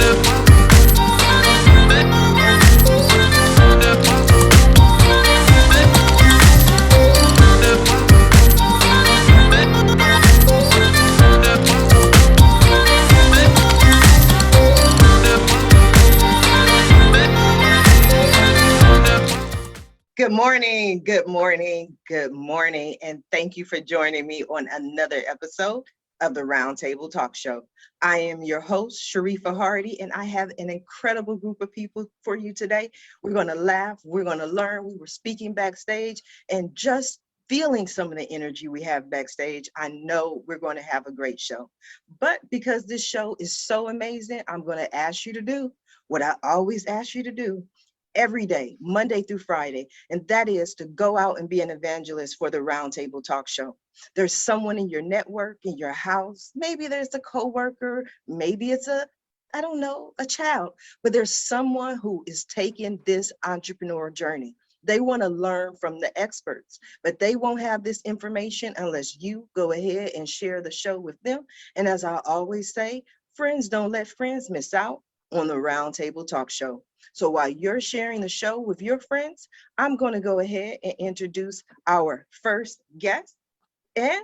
Good morning, good morning, good morning, and thank you for joining me on another episode of the Roundtable Talk Show. I am your host, Sharifa Hardy, and I have an incredible group of people for you today. We're going to laugh, we're going to learn. We were speaking backstage and just feeling some of the energy we have backstage. I know we're going to have a great show. But because this show is so amazing, I'm going to ask you to do what I always ask you to do every day, Monday through Friday, and that is to go out and be an evangelist for the Roundtable Talk Show. There's someone in your network, in your house, maybe there's a coworker, maybe it's a child, but there's someone who is taking this entrepreneur journey. They want to learn from the experts, but they won't have this information unless you go ahead and share the show with them. And as I always say, friends don't let friends miss out on the Roundtable Talk Show. So while you're sharing the show with your friends, I'm going to go ahead and introduce our first guest. And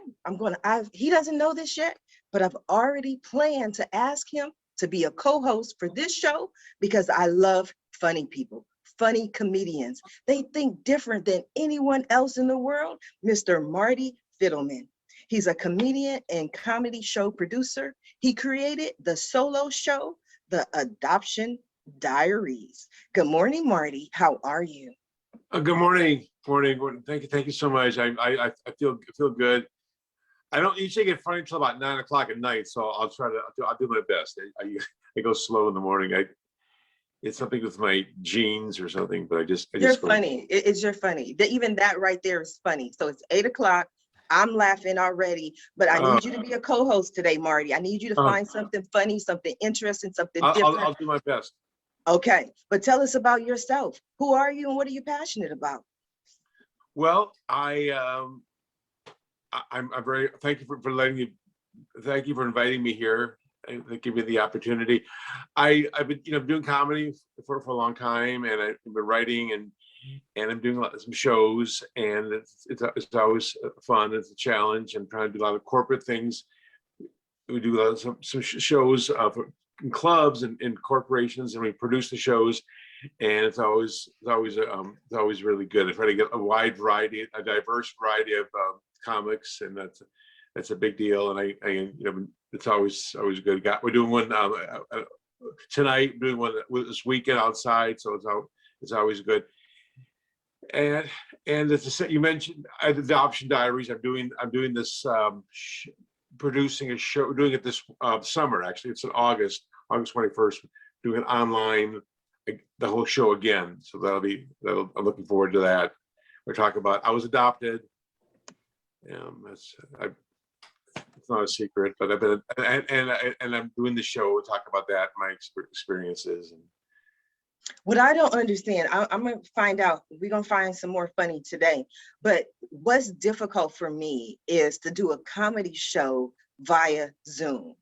he doesn't know this yet, but I've already planned to ask him to be a co-host for this show because I love funny people, funny comedians. They think different than anyone else in the world. Mr. Marty Fidelman. He's a comedian and comedy show producer. He created the solo show, The Adoption Diaries. Good morning, Marty. How are you? Good morning. Morning. Thank you so much. I feel good. I don't usually get funny until about 9 o'clock at night, so I'll do my best. I go slow in the morning. It's something with my genes or something, but you're funny. You're funny. Even that right there is funny. So it's 8 o'clock. I'm laughing already, but I need you to be a co-host today, Marty. I need you to find something funny, something interesting, something different. I'll do my best. Okay, but tell us about yourself. Who are you and what are you passionate about? Well, I'm very thank you for inviting me here and give me the opportunity. I've been doing comedy for a long time, and I've been writing and I'm doing some shows, and it's always fun. It's a challenge. I'm trying to do a lot of corporate things. We do a lot of some shows in clubs and in corporations, and we produce the shows, and it's always really good. I try to get a diverse variety of comics, and that's a big deal. And it's always good. We're doing one tonight, doing one this weekend outside, so it's always good. And as you mentioned, the Adoption Diaries. I'm doing this. Producing a show, we're doing it this summer. Actually, it's in August 21st. Doing it online, the whole show again. So I'm looking forward to that. We're talking about I was adopted. It's not a secret, but I've been and I'm doing the show. We'll talk about that, my experiences. What I don't understand, I'm going to find out. We're going to find some more funny today. But what's difficult for me is to do a comedy show via Zoom.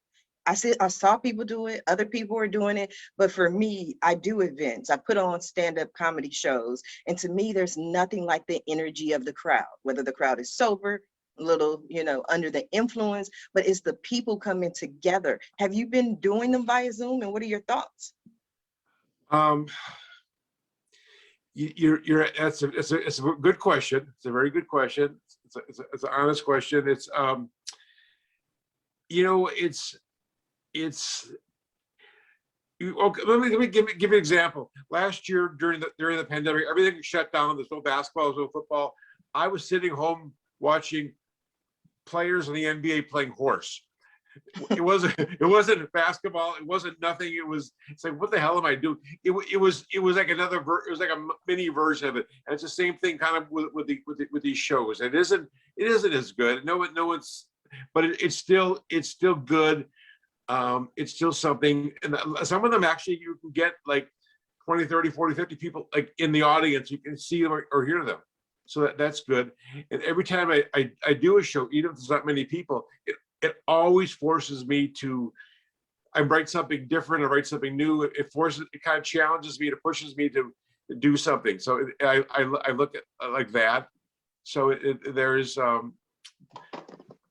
I saw people do it. Other people are doing it. But for me, I do events. I put on stand-up comedy shows. And to me, there's nothing like the energy of the crowd, whether the crowd is sober, a little, under the influence, but it's the people coming together. Have you been doing them via Zoom? And what are your thoughts? It's a good question. It's a very good question. It's an honest question. It's okay. Let me give you an example. Last year during the pandemic, everything was shut down. There's no basketball, there's no football. I was sitting home watching players in the NBA playing horse. It wasn't basketball. It wasn't nothing. It's like, what the hell am I doing? It was like it was like a mini version of it. And it's the same thing kind of with these shows. It isn't as good. No one's, but it's still good. It's still something. And some of them actually you can get like 20, 30, 40, 50 people like in the audience. You can see them or hear them. So that's good. And every time I do a show, even if there's not many people, it always forces me to I write something different, I write something new, it kind of challenges me, it pushes me to do something. So I look at like that. So there's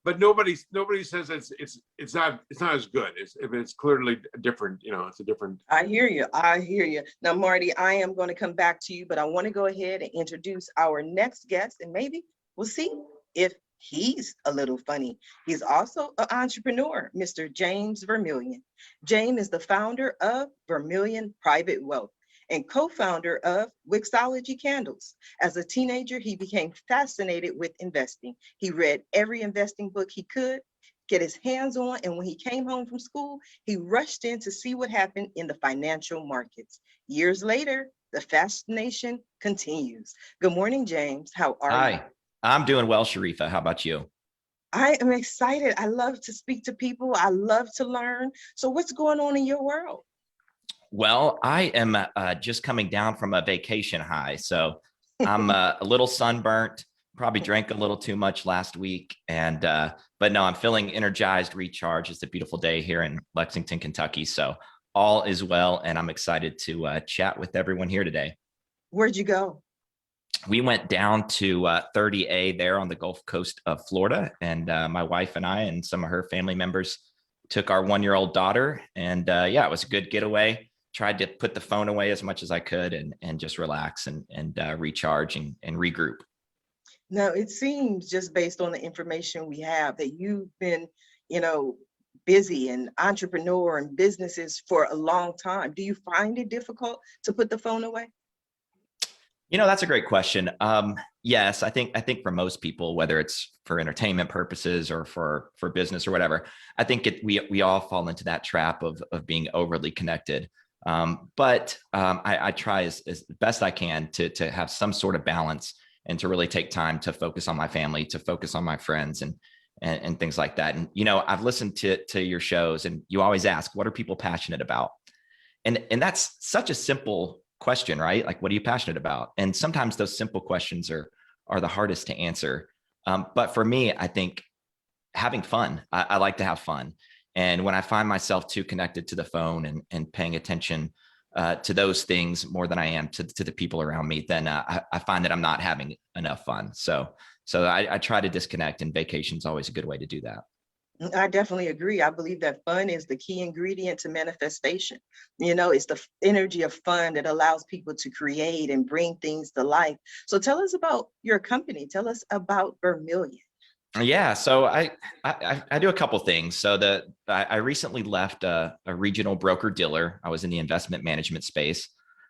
but nobody says it's not as good. It's clearly different. It's a different. I hear you. I hear you. Now, Marty, I am going to come back to you, but I want to go ahead and introduce our next guest, and maybe we'll see if he's a little funny. He's also an entrepreneur, Mr. James Vermillion. James is the founder of Vermillion Private Wealth and co-founder of Wixology Candles. As a teenager, he became fascinated with investing. He read every investing book he could get his hands on, and when he came home from school, he rushed in to see what happened in the financial markets. Years later, the fascination continues. Good morning, James. How are you? Hi, I'm doing well, Sharifa. How about you? I am excited. I love to speak to people. I love to learn. So what's going on in your world? Well, I am just coming down from a vacation high, so I'm a little sunburnt, probably drank a little too much last week, and but no, I'm feeling energized, recharged. It's a beautiful day here in Lexington, Kentucky, so all is well, and I'm excited to chat with everyone here today. Where'd you go? We went down to 30A there on the Gulf Coast of Florida, and my wife and I and some of her family members took our 1-year-old daughter, and yeah, it was a good getaway. Tried to put the phone away as much as I could and just relax and recharge and regroup. Now, it seems just based on the information we have that you've been, busy and entrepreneur and businesses for a long time. Do you find it difficult to put the phone away? That's a great question. Yes, I think for most people, whether it's for entertainment purposes or for business or whatever, I think we all fall into that trap of being overly connected. But I try as best I can to have some sort of balance and to really take time to focus on my family, to focus on my friends and things like that. And, I've listened to your shows, and you always ask, what are people passionate about? And that's such a simple question, right? Like, what are you passionate about? And sometimes those simple questions are the hardest to answer. But for me, I think having fun, I like to have fun. And when I find myself too connected to the phone and paying attention to those things more than I am to the people around me, then I find that I'm not having enough fun. So I try to disconnect, and vacation is always a good way to do that. I definitely agree. I believe that fun is the key ingredient to manifestation. It's the energy of fun that allows people to create and bring things to life. So tell us about your company. Tell us about Vermillion. Yeah, so I do a couple things. So I recently left a regional broker dealer. I was in the investment management space,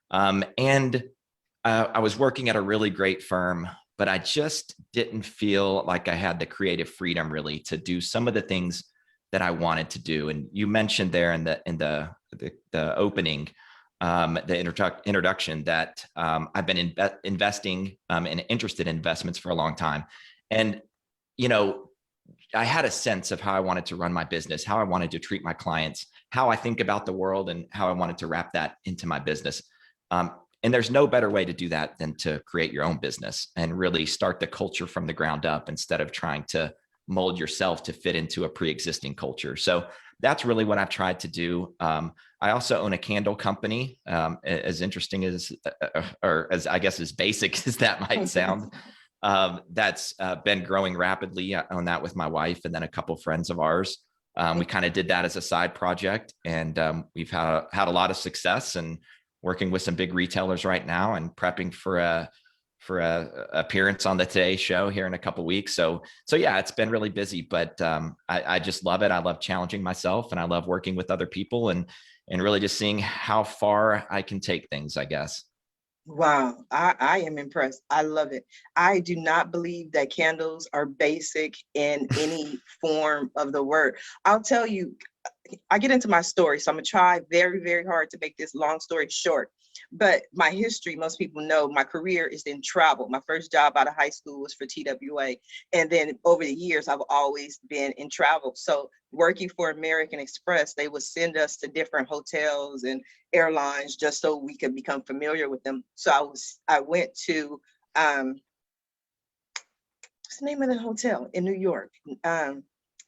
and I was working at a really great firm, but I just didn't feel like I had the creative freedom really to do some of the things that I wanted to do. And you mentioned there in the opening, the introduction, that I've been investing and interested in investments for a long time, and I had a sense of how I wanted to run my business, how I wanted to treat my clients, how I think about the world, and how I wanted to wrap that into my business. And there's no better way to do that than to create your own business and really start the culture from the ground up instead of trying to mold yourself to fit into a pre-existing culture. So that's really what I've tried to do. I also own a candle company, as interesting as, or as I guess as basic as that might sound. That's been growing rapidly. I own that with my wife and then a couple of friends of ours. We kind of did that as a side project, and we've had a lot of success and working with some big retailers right now and prepping for a appearance on the Today Show here in a couple of weeks. So yeah, it's been really busy, but I just love it. I love challenging myself, and I love working with other people and really just seeing how far I can take things, I guess. Wow, I am impressed. I love it. I do not believe that candles are basic in any form of the word. I'll tell you, I get into my story, so I'm gonna try very, very hard to make this long story short. But my history, most people know, my career is in travel. My first job out of high school was for TWA. And then over the years, I've always been in travel. So working for American Express, they would send us to different hotels and airlines just so we could become familiar with them. So I went to, what's the name of the hotel in New York?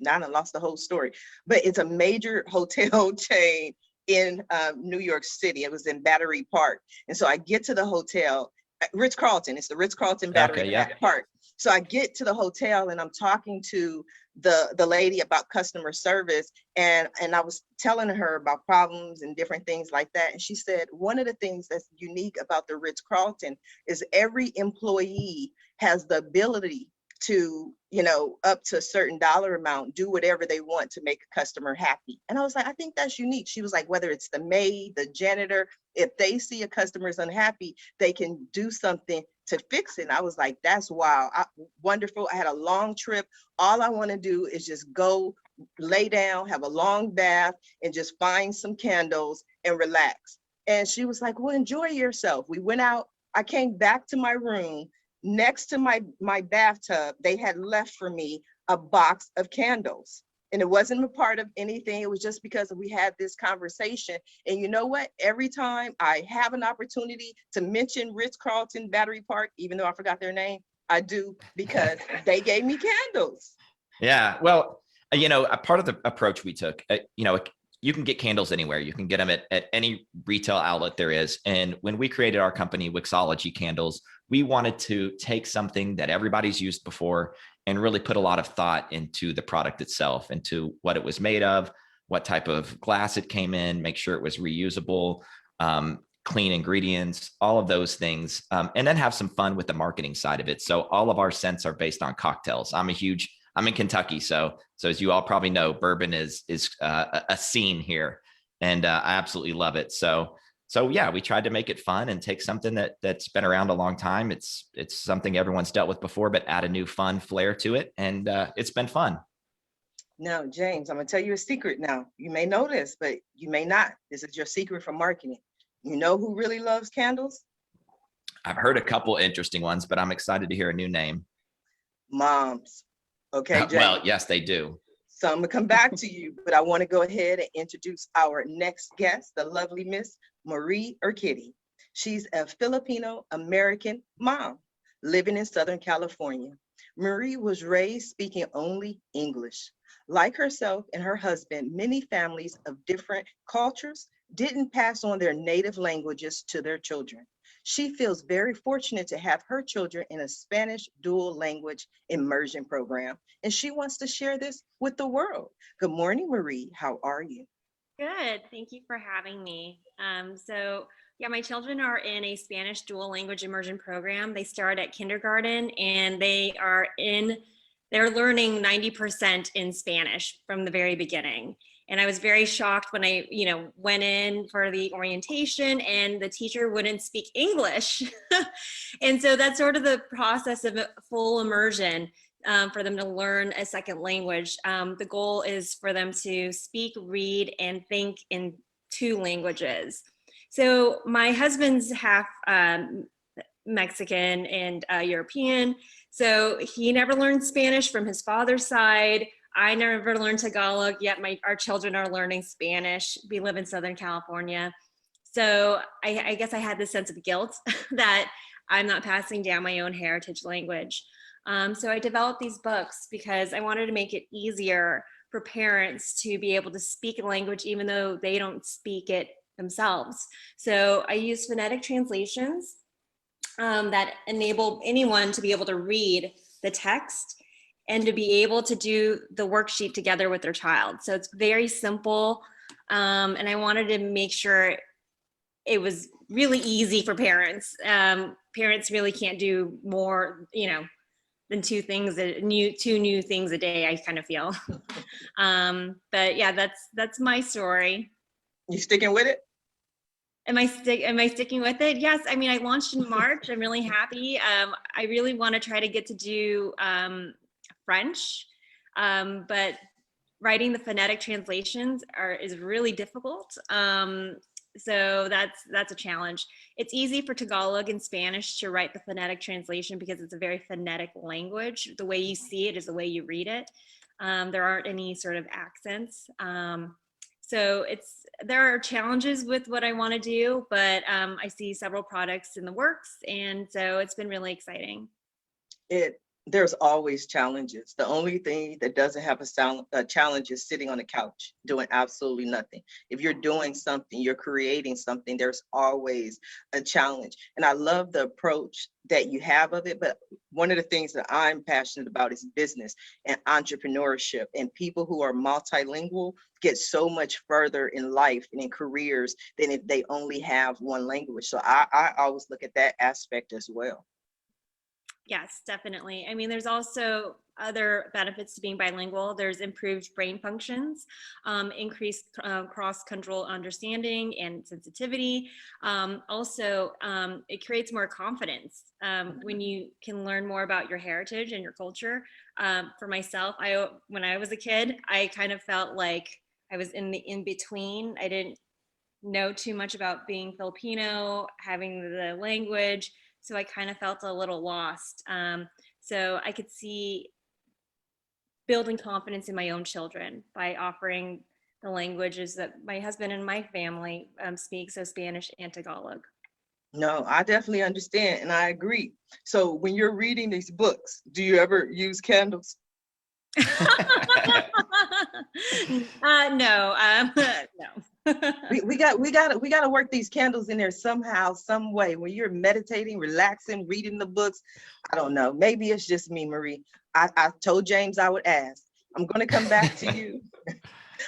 now I lost the whole story, but it's a major hotel chain in New York City. It was in Battery Park. And so I get to the hotel, Ritz-Carlton, it's the Ritz-Carlton Battery Park. So I get to the hotel and I'm talking to the lady about customer service, and I was telling her about problems and different things like that. And she said, one of the things that's unique about the Ritz-Carlton is every employee has the ability to, you know, up to a certain dollar amount, do whatever they want to make a customer happy. And I was like, I think that's unique. She was like, whether it's the maid, the janitor, if they see a customer is unhappy, they can do something to fix it. And I was like, that's wow, wonderful. I had a long trip. All I want to do is just go lay down, have a long bath, and just find some candles and relax. And she was like, well, enjoy yourself. We went out. I came back to my room. Next to my bathtub, they had left for me a box of candles. And it wasn't a part of anything. It was just because we had this conversation. And you know what? Every time I have an opportunity to mention Ritz-Carlton Battery Park, even though I forgot their name, I do, because they gave me candles. Yeah, well, you know, a part of the approach we took, you know, you can get candles anywhere. You can get them at any retail outlet there is. And when we created our company, Wixology Candles, we wanted to take something that everybody's used before and really put a lot of thought into the product itself, into what it was made of, what type of glass it came in, make sure it was reusable, clean ingredients, all of those things, and then have some fun with the marketing side of it. So all of our scents are based on cocktails. I'm in Kentucky, so as you all probably know, bourbon is a scene here, and I absolutely love it. So yeah, we tried to make it fun and take something that's been around a long time. It's something everyone's dealt with before, but add a new fun flair to it, and it's been fun. Now, James, I'm gonna tell you a secret now. You may know this, but you may not. This is your secret for marketing. You know who really loves candles? I've heard a couple interesting ones, but I'm excited to hear a new name. Moms. Okay, James. Well, yes, they do. So I'm gonna come back to you, but I want to go ahead and introduce our next guest, the lovely Miss Marty Urquidi. She's a Filipino-American mom living in Southern California. Marie was raised speaking only English. Like herself and her husband, many families of different cultures didn't pass on their native languages to their children. She feels very fortunate to have her children in a Spanish Dual Language Immersion program, and she wants to share this with the world. Good morning, Marie. How are you? Good. Thank you for having me. So yeah, my children are in a Spanish Dual Language Immersion program. They start at kindergarten and they're learning 90% in Spanish from the very beginning. And I was very shocked when I, went in for the orientation and the teacher wouldn't speak English. And so that's sort of the process of full immersion. For them to learn a second language. The goal is for them to speak, read, and think in 2 languages. So my husband's half Mexican and European, so he never learned Spanish from his father's side. I never learned Tagalog, yet our children are learning Spanish. We live in Southern California. So I guess I had this sense of guilt that I'm not passing down my own heritage language. So I developed these books because I wanted to make it easier for parents to be able to speak a language even though they don't speak it themselves. So I use phonetic translations that enable anyone to be able to read the text and to be able to do the worksheet together with their child. So it's very simple, and I wanted to make sure it was really easy for parents. Parents really can't do more, than 2 new things a day, I kind of feel. But yeah, that's my story. You sticking with it? Am I sticking with it? Yes. I mean, I launched in March. I'm really happy. I really want to try to get to do French, but writing the phonetic translations is really difficult. So that's a challenge. It's easy for Tagalog and Spanish to write the phonetic translation because it's a very phonetic language. The way you see it is the way you read it. There aren't any sort of accents. So there are challenges with what I want to do, but I see several products in the works, and so it's been really exciting. It There's always challenges. The only thing that doesn't have a challenge is sitting on the couch doing absolutely nothing. If you're doing something, you're creating something, there's always a challenge. And I love the approach that you have of it. But one of the things that I'm passionate about is business and entrepreneurship. And people who are multilingual get so much further in life and in careers than if they only have one language. So I always look at that aspect as well. Yes, definitely. I mean, there's also other benefits to being bilingual. There's improved brain functions, increased cross-cultural understanding and sensitivity. It creates more confidence when you can learn more about your heritage and your culture. For myself, when I was a kid, I kind of felt like I was in the in-between. I didn't know too much about being Filipino, having the language. So I kind of felt a little lost. So I could see building confidence in my own children by offering the languages that my husband and my family speak, so Spanish and Tagalog. No, I definitely understand and I agree. So when you're reading these books, do you ever use candles? No. We got to work these candles in there somehow, some way. When you're meditating, relaxing, reading the books, I don't know. Maybe it's just me, Marie. I told James I would ask. I'm going to come back to you.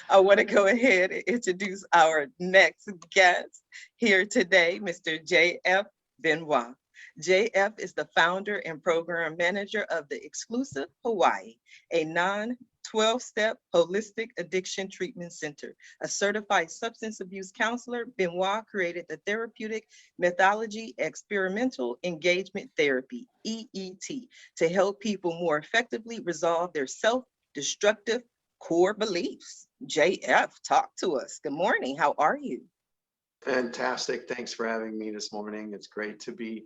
I want to go ahead and introduce our next guest here today, Mr. J.F. Benoist. JF is the founder and program manager of the Exclusive Hawaii, a non-12-step holistic addiction treatment center. A certified substance abuse counselor, Benoist created the therapeutic methodology experimental engagement therapy, EET, to help people more effectively resolve their self-destructive core beliefs. JF, talk to us. Good morning. How are you? Fantastic. Thanks for having me this morning. It's great to be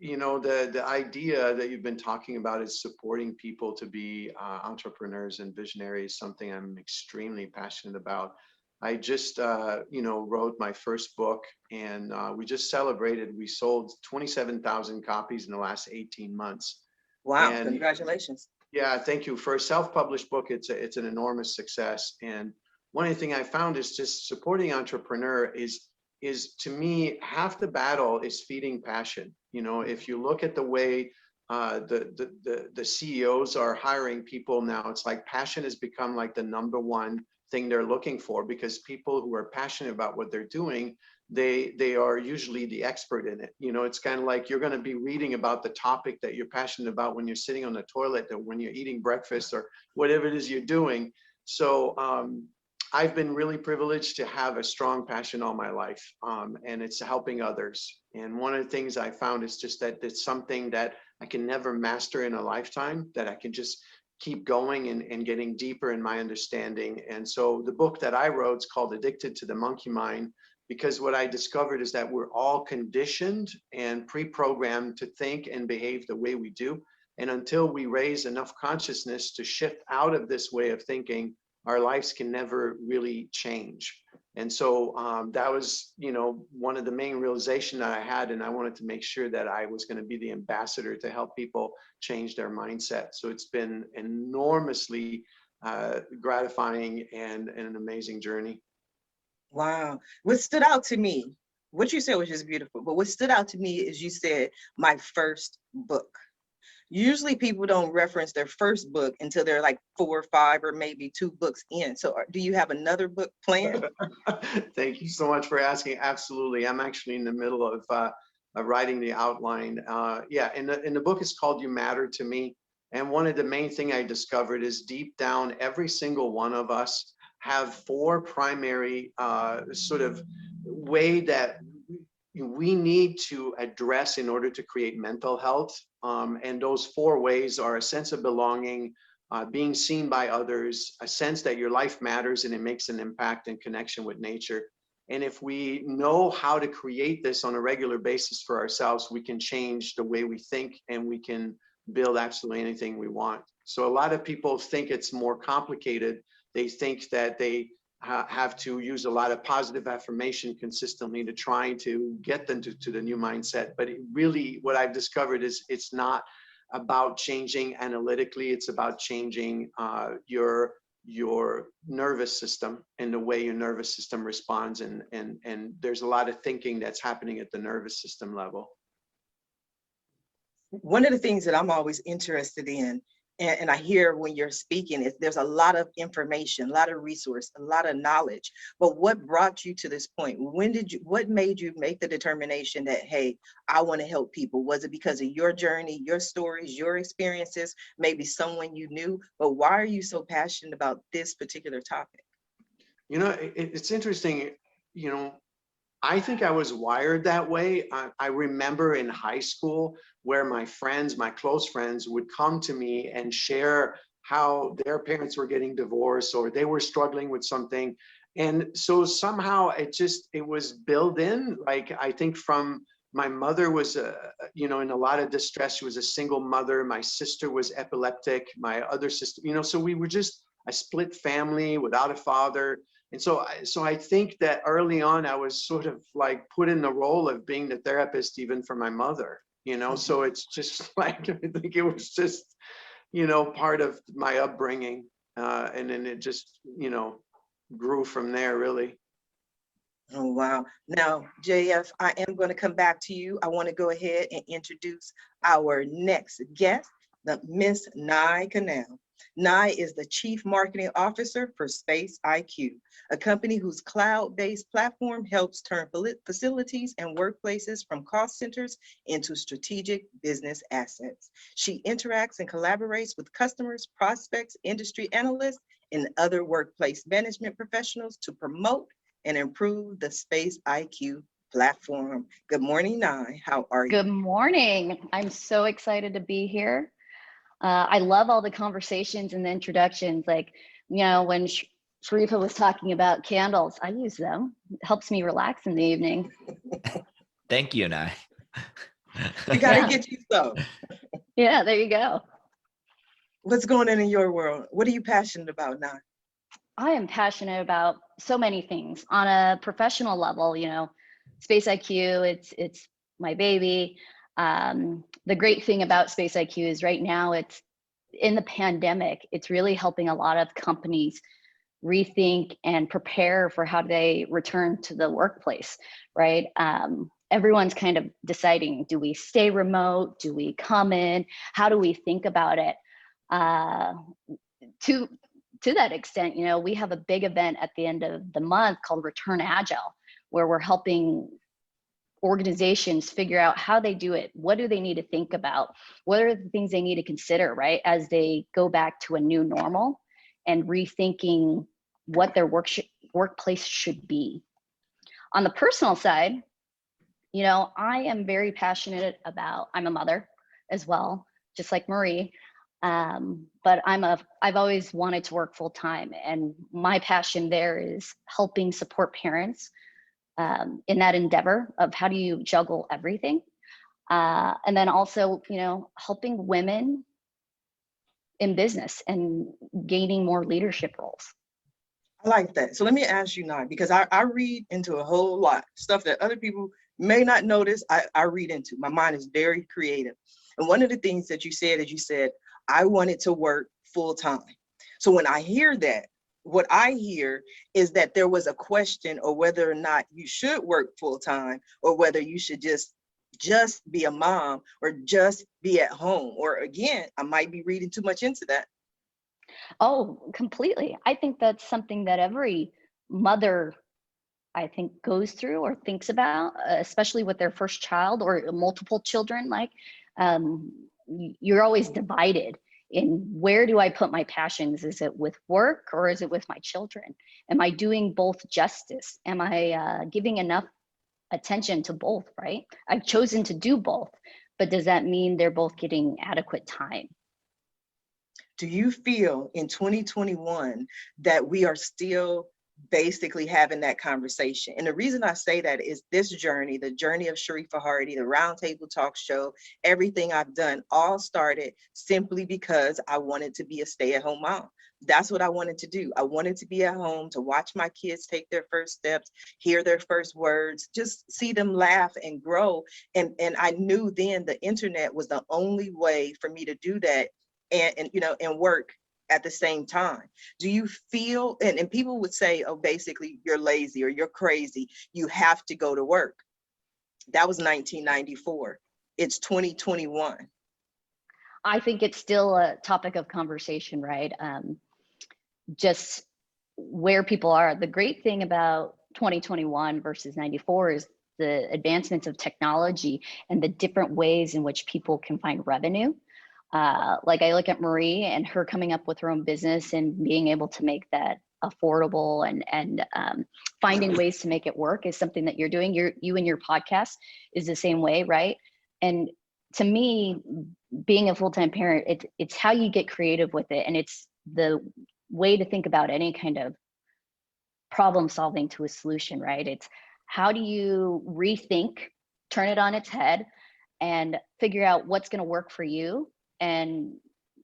the idea that you've been talking about is supporting people to be entrepreneurs and visionaries, something I'm extremely passionate about. I just, wrote my first book, and we just celebrated. We sold 27,000 copies in the last 18 months. Wow, And congratulations. yeah, thank you. For a self-published book, it's an enormous success. And one of the things I found is just supporting entrepreneur is to me, half the battle is feeding passion. You know, if you look at the way the CEOs are hiring people now, it's like passion has become like the #1 thing they're looking for, because people who are passionate about what they're doing, they are usually the expert in it. You know, it's kind of like you're going to be reading about the topic that you're passionate about when you're sitting on the toilet, or when you're eating breakfast, or whatever it is you're doing. So I've been really privileged to have a strong passion all my life, and it's helping others. And one of the things I found is just that it's something that I can never master in a lifetime, that I can just keep going and getting deeper in my understanding. And so the book that I wrote is called Addicted to the Monkey Mind, because what I discovered is that we're all conditioned and pre-programmed to think and behave the way we do. And until we raise enough consciousness to shift out of this way of thinking, our lives can never really change. And so that was, one of the main realization that I had, and I wanted to make sure that I was going to be the ambassador to help people change their mindset. So it's been enormously gratifying and an amazing journey. Wow. What stood out to me, what you said was just beautiful, but what stood out to me is you said, my first book. Usually people don't reference their first book until they're like 4 or 5 or maybe 2 books in. So do you have another book planned? Thank you so much for asking. Absolutely. I'm actually in the middle of writing the outline. And the book is called You Matter to Me. And one of the main thing I discovered is deep down, every single one of us have 4 primary sort of way that we need to address in order to create mental health. And those 4 ways are a sense of belonging, being seen by others, a sense that your life matters and it makes an impact and connection with nature. And if we know how to create this on a regular basis for ourselves, we can change the way we think, and we can build absolutely anything we want. So a lot of people think it's more complicated. They think that they have to use a lot of positive affirmation consistently to try to get them to the new mindset. But it really, what I've discovered is it's not about changing analytically. It's about changing your nervous system and the way your nervous system responds. And there's a lot of thinking that's happening at the nervous system level. One of the things that I'm always interested in, and I hear when you're speaking, is there's a lot of information, a lot of resource, a lot of knowledge. But what brought you to this point? What made you make the determination that, hey, I want to help people? Was it because of your journey, your stories, your experiences, maybe someone you knew? But why are you so passionate about this particular topic? You know, it's interesting, you know, I think I was wired that way. I remember in high school where my friends, my close friends, would come to me and share how their parents were getting divorced or they were struggling with something. And so somehow it was built in. Like, I think from my mother was, you know, in a lot of distress. She was a single mother. My sister was epileptic. My other sister, you know, so we were just a split family without a father. And so I think that early on, I was sort of like put in the role of being the therapist even for my mother, you know, so it's just like, I think it was just, you know, part of my upbringing. And then it just, you know, grew from there, really. Oh, wow. Now, JF, I am going to come back to you. I want to go ahead and introduce our next guest, the Miss Nye Kanell. Nye is the Chief Marketing Officer for SpaceIQ, a company whose cloud-based platform helps turn facilities and workplaces from cost centers into strategic business assets. She interacts and collaborates with customers, prospects, industry analysts, and other workplace management professionals to promote and improve the SpaceIQ platform. Good morning, Nye. How are you? Good morning. I'm so excited to be here. I love all the conversations and the introductions. Like, you know, when Sharifa was talking about candles, I use them. It helps me relax in the evening. Thank you, Nye. You gotta Yeah. get you some. Yeah, there you go. What's going on in your world? What are you passionate about, Nye? I am passionate about so many things on a professional level. You know, SpaceIQ, it's my baby. The great thing about SpaceIQ is right now it's in the pandemic, it's really helping a lot of companies rethink and prepare for how they return to the workplace, right? Everyone's kind of deciding, do we stay remote? Do we come in? How do we think about it? To that extent, you know, we have a big event at the end of the month called Return Agile, where we're helping organizations figure out how they do it. What do they need to think about? What are the things they need to consider, right? As they go back to a new normal and rethinking what their workplace should be. On the personal side, you know, I am very passionate about, I'm a mother as well, just like Marie. But I've always wanted to work full time. And my passion there is helping support parents in that endeavor of how do you juggle everything. And then also, you know, helping women in business and gaining more leadership roles. I like that. So let me ask you now, because I read into a whole lot stuff that other people may not notice. I read into. My mind is very creative. And one of the things that you said is you said, I wanted to work full time. So when I hear that, what I hear is that there was a question or whether or not you should work full time or whether you should just be a mom or just be at home. Or again, I might be reading too much into that. Oh, completely. I think that's something that every mother, I think, goes through or thinks about, especially with their first child or multiple children. Like, you're always divided in where do I put my passions? Is it with work or is it with my children? Am I doing both justice? Am I giving enough attention to both, right? I've chosen to do both, but does that mean they're both getting adequate time? Do you feel in 2021 that we are still basically having that conversation? And the reason I say that is this journey, the journey of Sharifa Hardy, the Roundtable Talk Show, everything I've done all started simply because I wanted to be a stay-at-home mom. That's what I wanted to do. I wanted to be at home to watch my kids take their first steps, hear their first words, just see them laugh and grow. And I knew then the internet was the only way for me to do that and you know, and work at the same time. Do you feel, and people would say, oh, basically you're lazy or you're crazy, you have to go to work. That was 1994. It's 2021. I think it's still a topic of conversation, right? Just where people are. The great thing about 2021 versus 94 is the advancements of technology and the different ways in which people can find revenue. Like I look at Marie and her coming up with her own business and being able to make that affordable and finding ways to make it work is something that you're doing. You and your podcast is the same way, right? And to me, being a full-time parent, it's how you get creative with it. And it's the way to think about any kind of problem solving to a solution, right? It's how do you rethink, turn it on its head, and figure out what's going to work for you and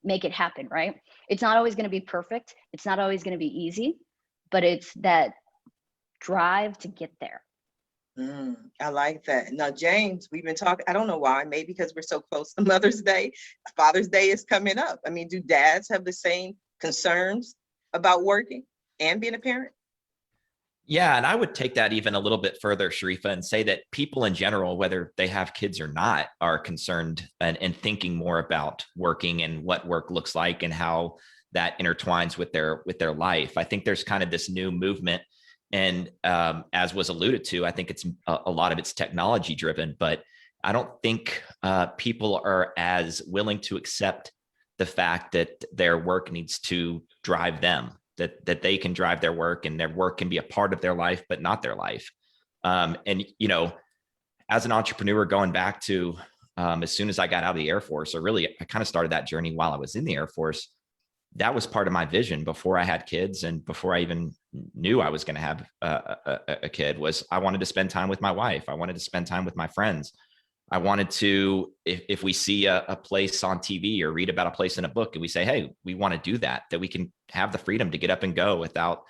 make it happen, right? It's not always going to be perfect. It's not always going to be easy, but it's that drive to get there. I like that. Now, James, we've been talking, I don't know why, maybe because we're so close to Mother's Day. Father's Day is coming up. I mean, do dads have the same concerns about working and being a parent? Yeah, and I would take that even a little bit further, Sharifa, and say that people in general, whether they have kids or not, are concerned and thinking more about working and what work looks like and how that intertwines with their life. I think there's kind of this new movement, and as was alluded to, I think it's a lot of it's technology driven, but I don't think people are as willing to accept the fact that their work needs to drive them. That they can drive their work and their work can be a part of their life, but not their life. And, you know, as an entrepreneur, going back to as soon as I got out of the Air Force, or really I kind of started that journey while I was in the Air Force. That was part of my vision before I had kids and before I even knew I was going to have a kid, was I wanted to spend time with my wife. I wanted to spend time with my friends. I wanted to, if we see a place on TV or read about a place in a book and we say, hey, we want to do that we can have the freedom to get up and go without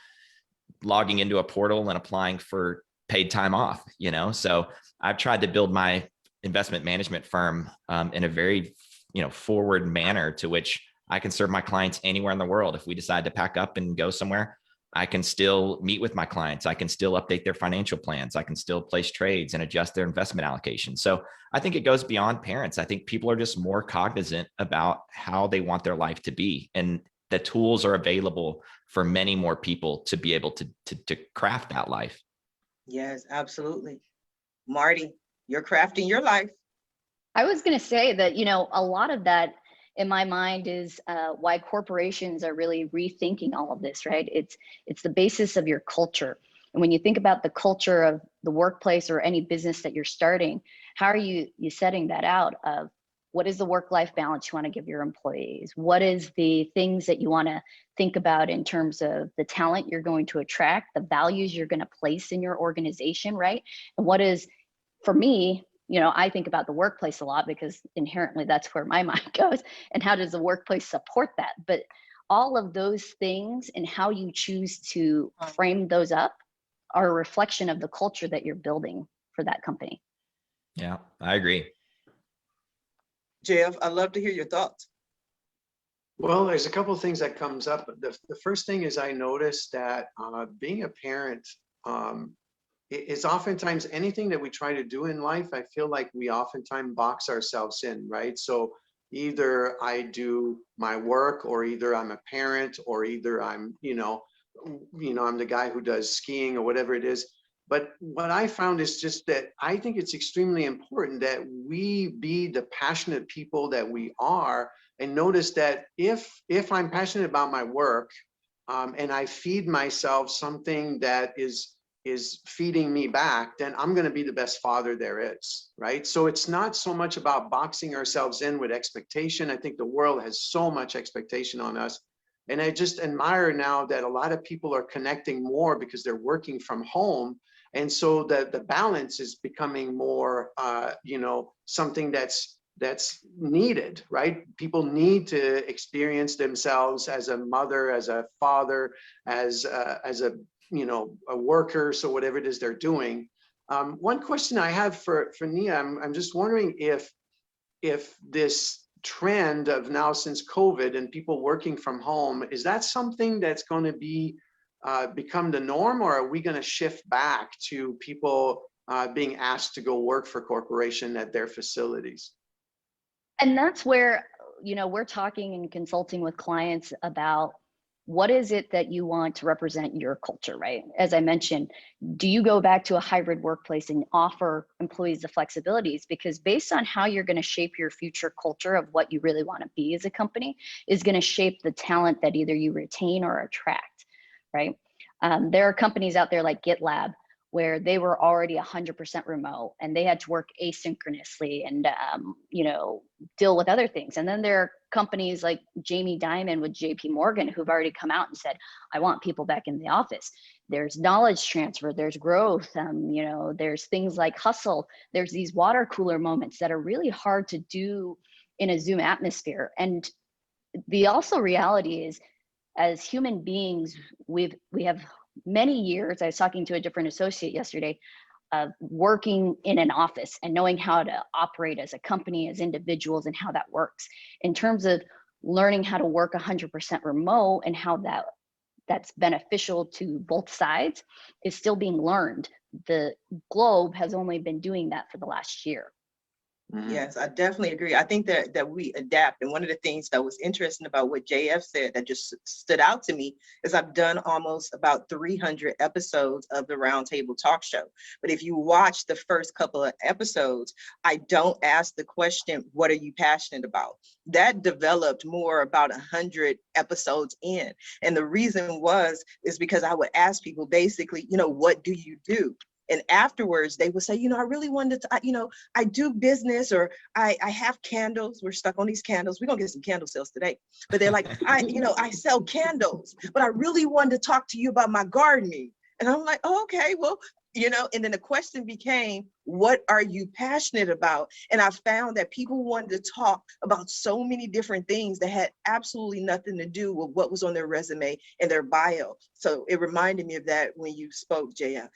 logging into a portal and applying for paid time off, you know? So I've tried to build my investment management firm in a very, forward manner to which I can serve my clients anywhere in the world. If we decide to pack up and go somewhere, I can still meet with my clients. I can still update their financial plans. I can still place trades and adjust their investment allocation. So I think it goes beyond parents. I think people are just more cognizant about how they want their life to be. And the tools are available for many more people to be able to craft that life. Yes, absolutely. Marty, you're crafting your life. I was going to say that, a lot of that in my mind is why corporations are really rethinking all of this, right? It's the basis of your culture. And when you think about the culture of the workplace or any business that you're starting, how are you setting that out of what is the work-life balance you want to give your employees? What is the things that you want to think about in terms of the talent you're going to attract, the values you're going to place in your organization, right? And what is, for me, I think about the workplace a lot because inherently that's where my mind goes. And how does the workplace support that? But all of those things and how you choose to frame those up are a reflection of the culture that you're building for that company. Yeah, I agree. Jeff, I'd love to hear your thoughts. Well, there's a couple of things that comes up. The first thing is I noticed that being a parent, it's oftentimes anything that we try to do in life, I feel like we oftentimes box ourselves in, right? So either I do my work, or either I'm a parent, or either I'm, I'm the guy who does skiing or whatever it is. But what I found is just that I think it's extremely important that we be the passionate people that we are, and notice that if I'm passionate about my work and I feed myself something that is feeding me back, then I'm going to be the best father there is, right? So it's not so much about boxing ourselves in with expectation. I think the world has so much expectation on us. And I just admire now that a lot of people are connecting more because they're working from home. And so the balance is becoming more, something that's that's needed, right? People need to experience themselves as a mother, as a father, as a a worker, so whatever it is they're doing. One question I have for Nia, I'm just wondering if this trend of now since COVID and people working from home, is that something that's going to be become the norm, or are we going to shift back to people being asked to go work for corporation at their facilities? And that's where, we're talking and consulting with clients about what is it that you want to represent your culture, right? As I mentioned, do you go back to a hybrid workplace and offer employees the flexibilities? Because based on how you're going to shape your future culture of what you really want to be as a company is going to shape the talent that either you retain or attract, right? There are companies out there like GitLab where they were already 100% remote and they had to work asynchronously and, deal with other things. And then there are companies like Jamie Dimon with JP Morgan who've already come out and said, I want people back in the office. There's knowledge transfer, there's growth, there's things like hustle. There's these water cooler moments that are really hard to do in a Zoom atmosphere. And the also reality is, as human beings, we have many years. I was talking to a different associate yesterday of working in an office and knowing how to operate as a company, as individuals, and how that works. In terms of learning how to work 100% remote and how that's beneficial to both sides is still being learned. The globe has only been doing that for the last year. Yes, I definitely agree. I think that we adapt. And one of the things that was interesting about what JF said that just stood out to me is I've done almost about 300 episodes of the Roundtable Talk Show. But if you watch the first couple of episodes, I don't ask the question, what are you passionate about? That developed more about 100 episodes in. And the reason is because I would ask people basically, what do you do? And afterwards, they would say, I really wanted to, I do business, or I have candles. We're stuck on these candles. We're going to get some candle sales today. But they're like, I sell candles, but I really wanted to talk to you about my gardening. And I'm like, oh, okay, well, and then the question became, what are you passionate about? And I found that people wanted to talk about so many different things that had absolutely nothing to do with what was on their resume and their bio. So it reminded me of that when you spoke, JF.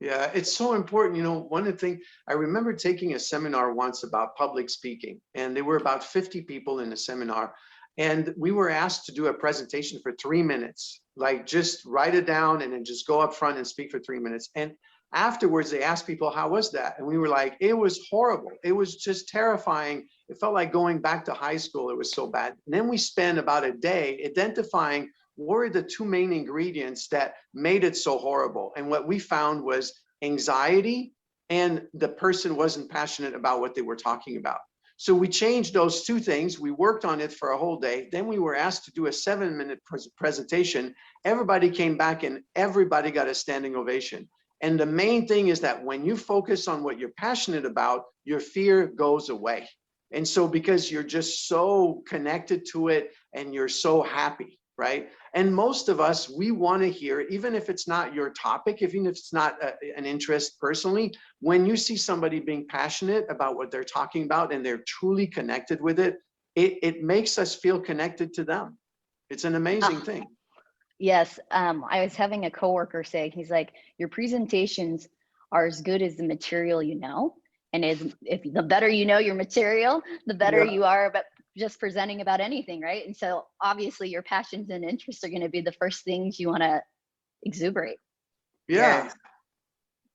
Yeah, it's so important. One of the things, I remember taking a seminar once about public speaking, and there were about 50 people in the seminar. And we were asked to do a presentation for 3 minutes, like just write it down and then just go up front and speak for 3 minutes. And afterwards, they asked people, how was that? And we were like, it was horrible. It was just terrifying. It felt like going back to high school. It was so bad. And then we spent about a day identifying what were the two main ingredients that made it so horrible. And what we found was anxiety, and the person wasn't passionate about what they were talking about. So we changed those two things. We worked on it for a whole day. Then we were asked to do a 7-minute presentation. Everybody came back and everybody got a standing ovation. And the main thing is that when you focus on what you're passionate about, your fear goes away. And so because you're just so connected to it and you're so happy, right? And most of us, we want to hear, even if it's not your topic, even if it's not an interest personally, when you see somebody being passionate about what they're talking about and they're truly connected with it, it makes us feel connected to them. It's an amazing thing. Yes, I was having a coworker say, he's like, your presentations are as good as the material you know. And if the better you know your material, the better you are about just presenting about anything, right? And so obviously your passions and interests are going to be the first things you want to exuberate. Yeah.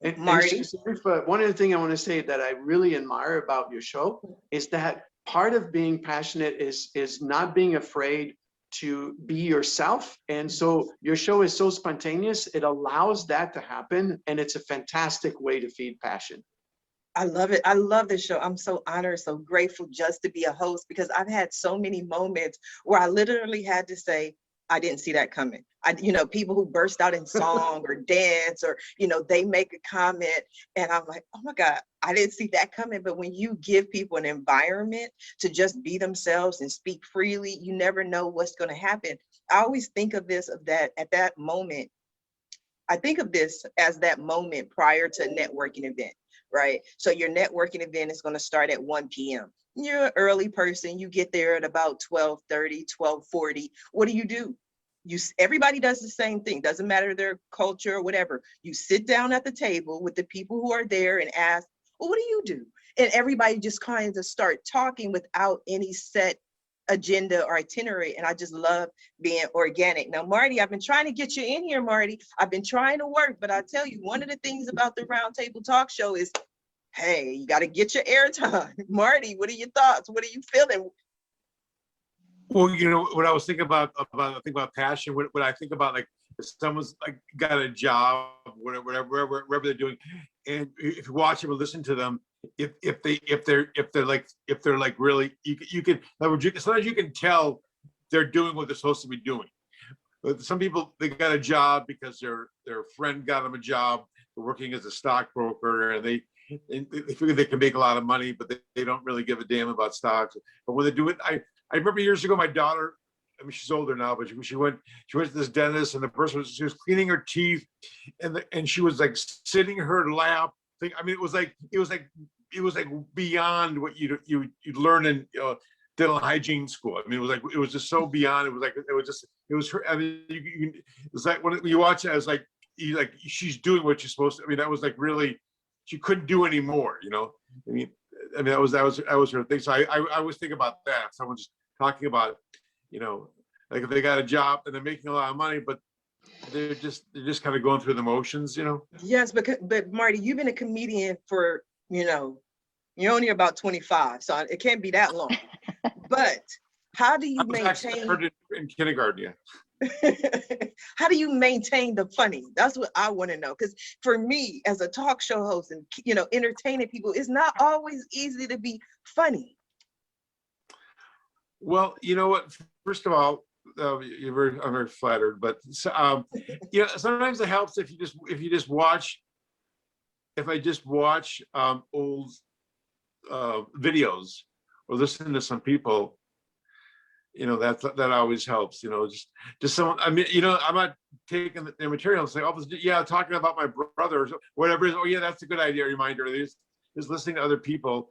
And Marty? But one of the things I want to say that I really admire about your show is that part of being passionate is not being afraid to be yourself. And so your show is so spontaneous, it allows that to happen. And it's a fantastic way to feed passion. I love it. I love this show. I'm so honored, so grateful just to be a host, because I've had so many moments where I literally had to say, I didn't see that coming. People who burst out in song or dance, or, they make a comment and I'm like, oh my God, I didn't see that coming. But when you give people an environment to just be themselves and speak freely, you never know what's going to happen. I always think of at that moment. I think of this as that moment prior to a networking event, right? So your networking event is going to start at 1 p.m. You're an early person. You get there at about 12:30, 12:40. What do? Everybody does the same thing. Doesn't matter their culture or whatever. You sit down at the table with the people who are there and ask, well, what do you do? And everybody just kind of start talking without any set agenda or itinerary. And I just love being organic. Now, Marty, I've been trying to get you in here, Marty. I've been trying to work, but I tell you, one of the things about the Roundtable Talk Show is, hey, you got to get your airtime. Marty, what are your thoughts? What are you feeling? Well, you know, what I was thinking about I think about passion, what I think about, like, if someone's like got a job, wherever they're doing, and if you watch them or listen to them, if they're like really, you can, sometimes you can tell they're doing what they're supposed to be doing. But some people, they got a job because their friend got them a job, they're working as a stockbroker, and they figure they can make a lot of money, but they don't really give a damn about stocks. But when they do it, I remember years ago, my daughter, I mean, she's older now, but she went to this dentist, and the person she was cleaning her teeth, and she was like sitting in her lap. I mean, it was like beyond what you'd learn in dental hygiene school. I mean, it was just so beyond. It was her. I mean, it was like when you watch it, I was like, she's doing what she's supposed to. I mean, that was like really, she couldn't do any more. You know, I mean, that was her thing. So I always think about that. Someone's talking about, you know, like if they got a job and they're making a lot of money, but they're just kind of going through the motions, you know. Yes, but Marty, you've been a comedian for, you know, you're only about 25, so it can't be that long. But how do you maintain? I heard it in kindergarten, yeah. How do you maintain the funny? That's what I want to know. Because for me, as a talk show host and, you know, entertaining people, it's not always easy to be funny. Well, you know what? First of all, I'm very flattered, but you know, sometimes it helps if you just watch. If I just watch old videos or listen to some people, you know, that always helps. You know, just someone. I mean, you know, I'm not taking the material and saying, oh, yeah, talking about my brother or whatever it is. Oh, yeah, that's a good idea. Reminder. Just listening to other people.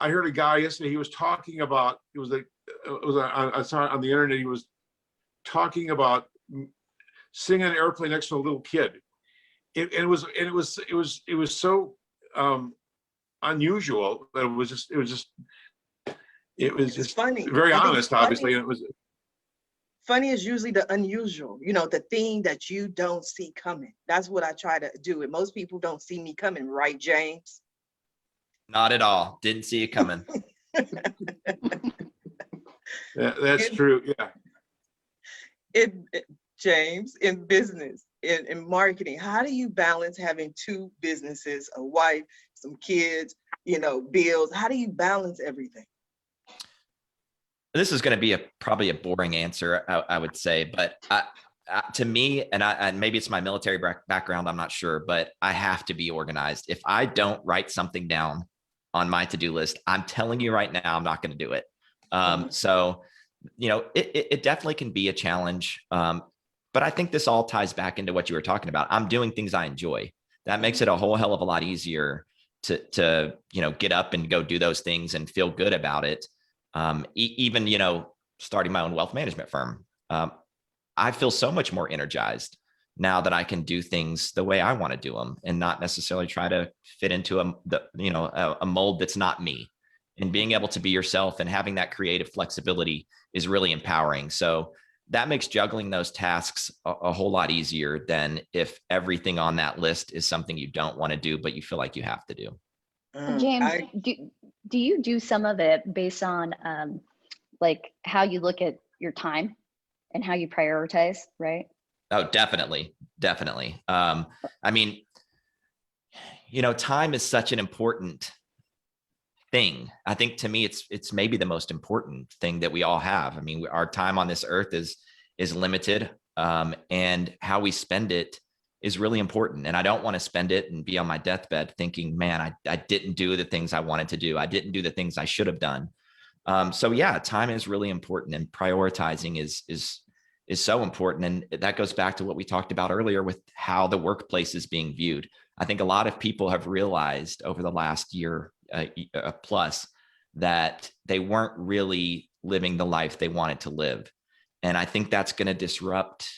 I heard a guy yesterday. He was talking about. I saw it on the internet. He was talking about sitting on an airplane next to a little kid. It was so unusual that it was just funny. Very honest, obviously. And it was funny is usually the unusual, you know, the thing that you don't see coming. That's what I try to do. And most people don't see me coming, right, James? Not at all. Didn't see it coming. that's true. Yeah. James, in business, in marketing, how do you balance having two businesses, a wife, some kids, you know, bills? How do you balance everything? This is going to be probably a boring answer, I would say, but to me, and maybe it's my military background, I'm not sure, but I have to be organized. If I don't write something down on my to-do list, I'm telling you right now, I'm not going to do it. So, you know, it definitely can be a challenge. But I think this all ties back into what you were talking about. I'm doing things I enjoy. That makes it a whole hell of a lot easier to you know, get up and go do those things and feel good about it. Even, you know, starting my own wealth management firm, I feel so much more energized now that I can do things the way I want to do them and not necessarily try to fit into a mold that's not me. And being able to be yourself and having that creative flexibility is really empowering. So that makes juggling those tasks a whole lot easier than if everything on that list is something you don't want to do, but you feel like you have to do. James, do you do some of it based on like how you look at your time and how you prioritize, right? Oh, definitely. I mean, you know, time is such an important thing. I think to me, it's maybe the most important thing that we all have. I mean, our time on this earth is limited, and how we spend it is really important. And I don't want to spend it and be on my deathbed thinking, man, I didn't do the things I wanted to do. I didn't do the things I should have done. So yeah, time is really important, and prioritizing is is so important. And that goes back to what we talked about earlier with how the workplace is being viewed. I think a lot of people have realized over the last year plus that they weren't really living the life they wanted to live. And I think that's going to disrupt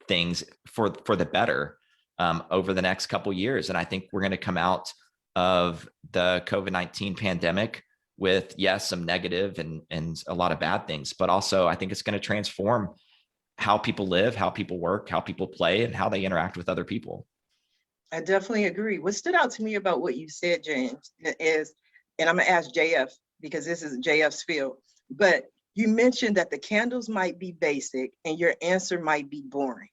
things for the better over the next couple of years. And I think we're going to come out of the COVID-19 pandemic with, yes, some negative and a lot of bad things, but also I think it's going to transform how people live, how people work, how people play, and how they interact with other people. I definitely agree. What stood out to me about what you said, James, is, and I'm gonna ask JF because this is JF's field, but you mentioned that the candles might be basic and your answer might be boring.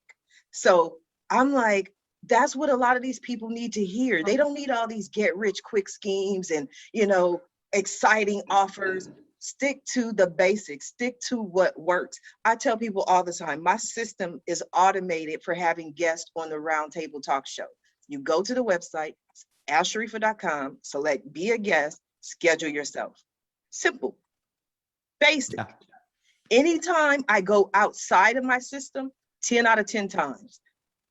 So I'm like, that's what a lot of these people need to hear. They don't need all these get rich quick schemes and, you know, exciting offers. Stick to the basics, stick to what works. I tell people all the time, my system is automated for having guests on the Roundtable Talk Show. You go to the website, asksharifa.com, select be a guest, schedule yourself. Simple, basic. Yeah. Anytime I go outside of my system, 10 out of 10 times,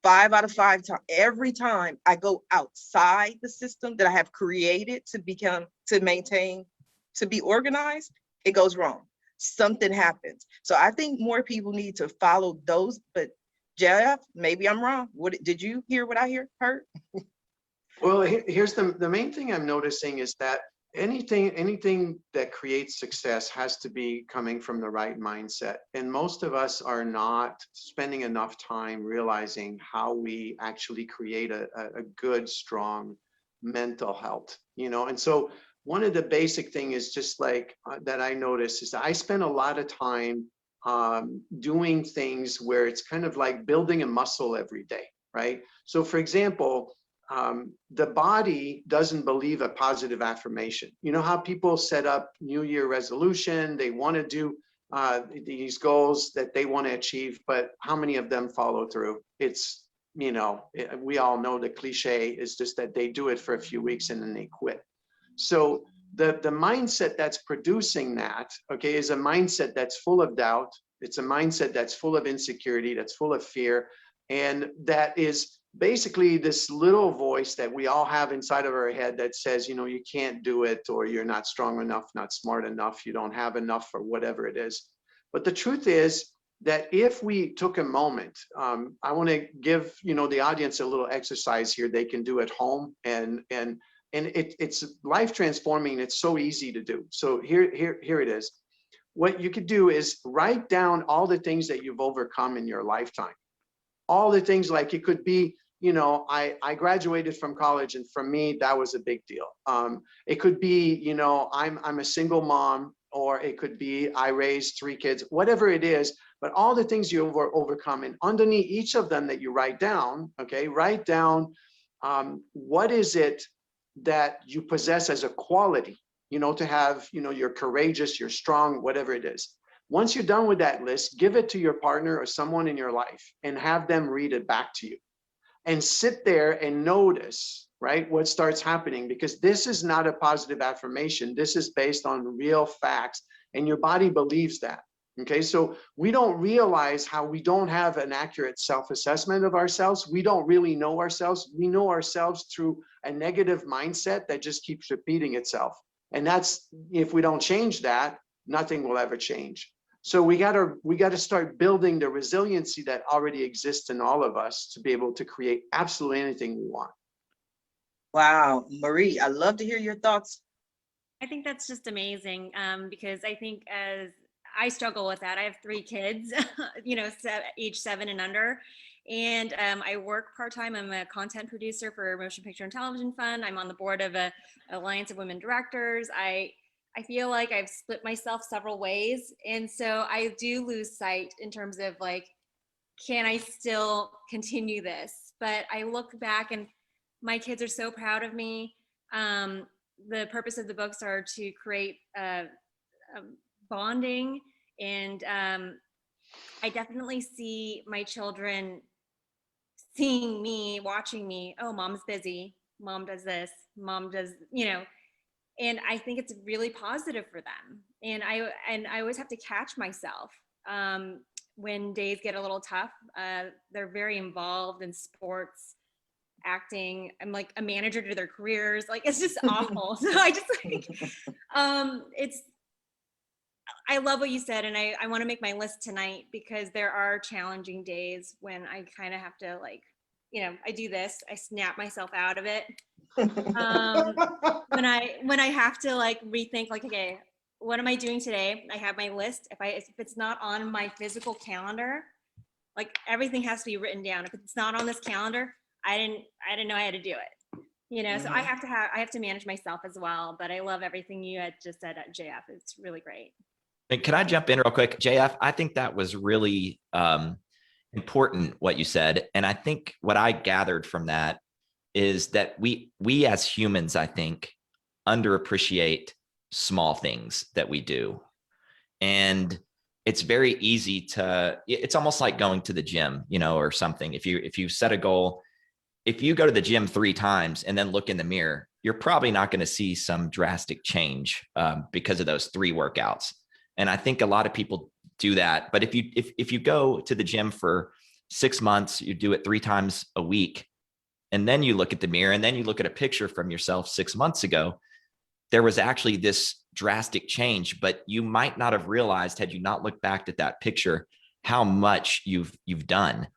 5 out of 5 times, every time I go outside the system that I have created to maintain, to be organized, it goes wrong. Something happens. So I think more people need to follow those, but Jeff, maybe I'm wrong. What did you hear what I heard? Well, here's the main thing I'm noticing is that anything that creates success has to be coming from the right mindset. And most of us are not spending enough time realizing how we actually create a good, strong mental health, you know? And so one of the basic thing is just like that I notice is that I spend a lot of time doing things where it's kind of like building a muscle every day, right? So for example, the body doesn't believe a positive affirmation. You know how people set up New Year resolution, they want to do these goals that they want to achieve, but how many of them follow through? It's, you know, we all know the cliche is just that they do it for a few weeks and then they quit. So the mindset that's producing that, okay, is a mindset that's full of doubt. It's a mindset that's full of insecurity, that's full of fear, and that is basically this little voice that we all have inside of our head that says, you know, you can't do it, or you're not strong enough, not smart enough, you don't have enough, or whatever it is. But the truth is that if we took a moment, I want to give, you know, the audience a little exercise here they can do at home, and it's life transforming. It's so easy to do. So here it is. What you could do is write down all the things that you've overcome in your lifetime. All the things, like it could be, you know, I graduated from college, and for me, that was a big deal. It could be, you know, I'm a single mom, or it could be I raised 3 kids, whatever it is, but all the things you've overcome, and underneath each of them that you write down, okay, write down what is it that you possess as a quality, you know, to have, you know, you're courageous, you're strong, whatever it is. Once you're done with that list, give it to your partner or someone in your life and have them read it back to you. And sit there and notice, right, what starts happening, because this is not a positive affirmation. This is based on real facts, and your body believes that. Okay, so we don't realize how we don't have an accurate self-assessment of ourselves. We don't really know ourselves. We know ourselves through a negative mindset that just keeps repeating itself. And that's, if we don't change that, nothing will ever change. So we gotta start building the resiliency that already exists in all of us to be able to create absolutely anything we want. Wow, Marie, I'd love to hear your thoughts. I think that's just amazing, because I think as I struggle with that. I have 3 kids, you know, age 7 and under. And I work part-time. I'm a content producer for Motion Picture and Television Fund. I'm on the board of a Alliance of Women Directors. I feel like I've split myself several ways. And so I do lose sight in terms of like, can I still continue this? But I look back and my kids are so proud of me. The purpose of the books are to create bonding, and I definitely see my children seeing me, watching me. Oh, mom's busy. Mom does this. Mom does, you know, and I think it's really positive for them. And I always have to catch myself when days get a little tough. They're very involved in sports, acting. I'm like a manager to their careers. Like, it's just awful. So I just like, I love what you said. And I want to make my list tonight because there are challenging days when I kind of have to like, I do this, I snap myself out of it. When I have to like rethink, like, okay, what am I doing today? I have my list. If it's not on my physical calendar, like everything has to be written down. If it's not on this calendar, I didn't know I had to do it. So I have to manage myself as well. But I love everything you had just said at JF. It's really great. And can I jump in real quick? JF, I think that was really important what you said. And I think what I gathered from that is that we as humans, I think, underappreciate small things that we do. And it's very easy it's almost like going to the gym, or something. If you set a goal, if you go to the gym 3 times and then look in the mirror, you're probably not going to see some drastic change because of those 3 workouts. And I think a lot of people do that. But if you go to the gym for 6 months, you do it 3 times a week, and then you look at the mirror and then you look at a picture from yourself 6 months ago, there was actually this drastic change, but you might not have realized, had you not looked back at that picture, how much you've done,